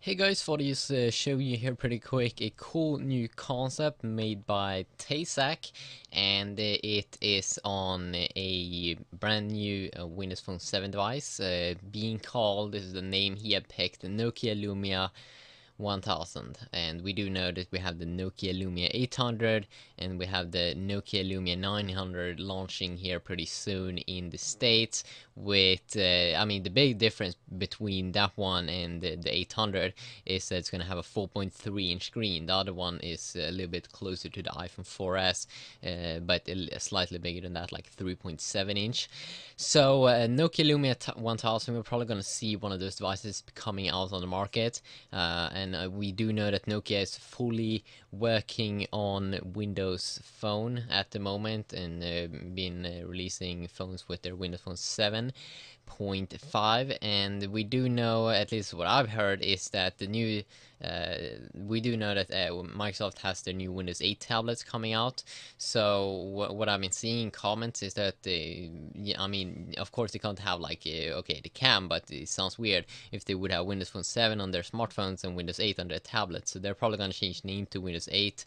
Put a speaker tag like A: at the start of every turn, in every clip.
A: Hey guys, thought I'd just show you here pretty quick a cool new concept made by Taysac, and it is on a brand new Windows Phone 7 device, being called, this is the name he had picked, the Nokia Lumia 1000. And we do know that we have the Nokia Lumia 800 and we have the Nokia Lumia 900 launching here pretty soon in the States. With I mean, the big difference between that one and the 800 is that it's going to have a 4.3-inch screen. The other one is a little bit closer to the iPhone 4S, but slightly bigger than that, like 3.7-inch. So Nokia Lumia 1000, we're probably going to see one of those devices coming out on the market, and we do know that Nokia is fully working on Windows Phone at the moment, and been releasing phones with their Windows Phone 7.5. And we do know, at least what I've heard, is that the new we do know that Microsoft has their new Windows 8 tablets coming out. So what I've been seeing in comments is that yeah, I mean, of course they can't have like okay, they can, but it sounds weird if they would have Windows Phone 7 on their smartphones and Windows 8 on their tablets. So they're probably going to change name to Windows 8,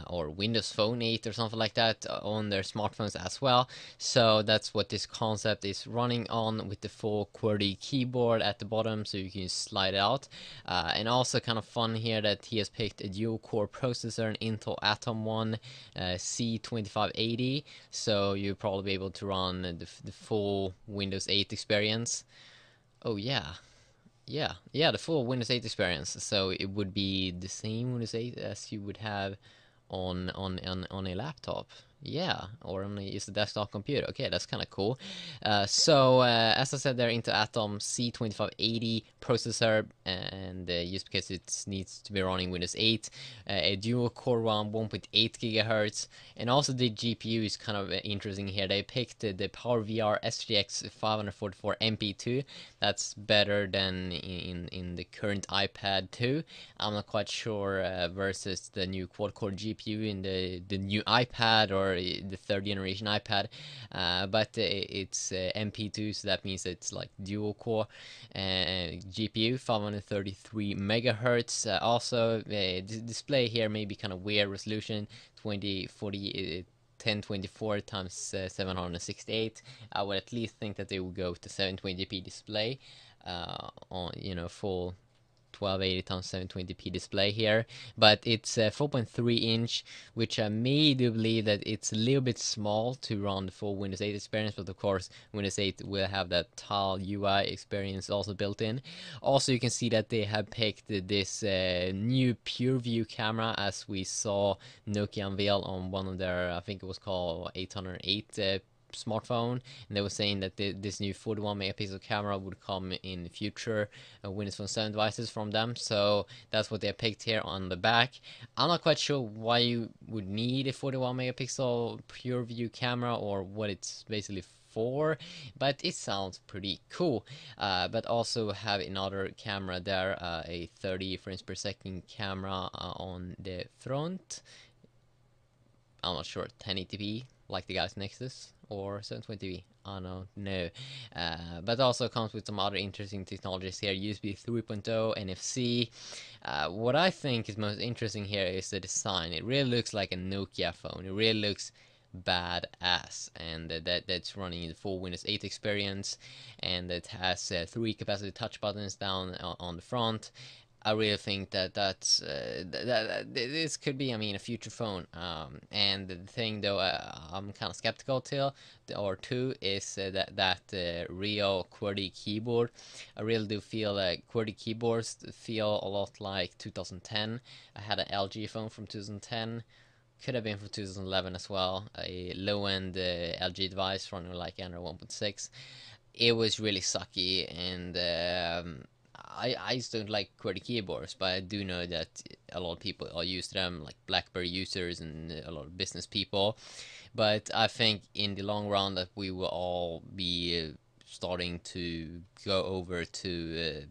A: or Windows Phone 8 or something like that on their smartphones as well. So that's what this concept is running on, with the full QWERTY keyboard at the bottom, so you can slide it out. And also kind of fun here that he has picked a dual core processor, an Intel Atom 1 C2580, so you'll probably be able to run the full Windows 8 experience. Oh yeah, the full Windows 8 experience. So it would be the same Windows 8 as you would have on a laptop. Yeah, or on just a desktop computer. Okay, that's kind of cool. So as I said, they're into Atom C2580 processor, and just because it needs to be running Windows 8, a dual core one, 1.8 gigahertz, and also the GPU is kind of interesting here. They picked the PowerVR SGX 544 MP2. That's better than in the current iPad 2. I'm not quite sure versus the new quad-core GPU in the new iPad or the third generation iPad, but it's MP2, so that means it's like dual core GPU, 533 megahertz. Also, the display here may be kind of weird resolution, 2040. 1024 times 768. I would at least think that they would go with the 720p display, on full 1280 times 720p display here, but it's 4.3-inch, which I may do believe that it's a little bit small to run the full Windows 8 experience, but of course Windows 8 will have that tile UI experience also built in. Also, you can see that they have picked this new pure view camera, as we saw Nokia unveil on one of their, I think it was called 808 smartphone, and they were saying that this new 41 megapixel camera would come in future Windows Phone 7 devices from them. So that's what they picked here on the back. I'm not quite sure why you would need a 41 megapixel pure view camera, or what it's basically for, but it sounds pretty cool. But also have another camera there, a 30 frames per second camera on the front. I'm not sure, 1080p like the Galaxy Nexus, or 720p. I don't know. But also comes with some other interesting technologies here: USB 3.0, NFC. What I think is most interesting here is the design. It really looks like a Nokia phone. It really looks badass, and that's running the full Windows 8 experience, and it has 3 capacitive touch buttons down on the front. I really think that this could be, I mean, a future phone. And the thing though, I'm kind of skeptical till or two is that real QWERTY keyboard. I really do feel like QWERTY keyboards feel a lot like 2010. I had an LG phone from 2010. Could have been from 2011 as well. A low-end LG device running like Android 1.6. It was really sucky, and I just don't like QWERTY keyboards, but I do know that a lot of people are used to them, like BlackBerry users and a lot of business people. But I think in the long run that we will all be starting to go over to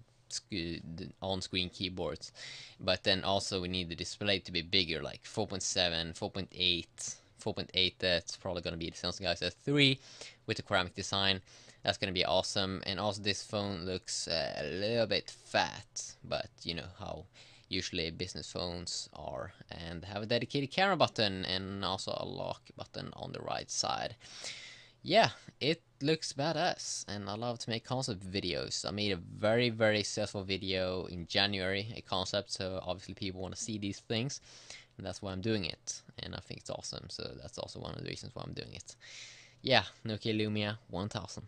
A: on-screen keyboards. But then also we need the display to be bigger, like 4.7, 4.8. 4.8, that's probably going to be the Samsung Galaxy S3 with the ceramic design. That's gonna be awesome. And also this phone looks a little bit fat, but you know how usually business phones are, and have a dedicated camera button and also a lock button on the right side. Yeah, it looks badass, and I love to make concept videos. I made a very successful video in January, a concept, so obviously people want to see these things, and that's why I'm doing it, and I think it's awesome, so that's also one of the reasons why I'm doing it. Yeah, Nokia Lumia 1000.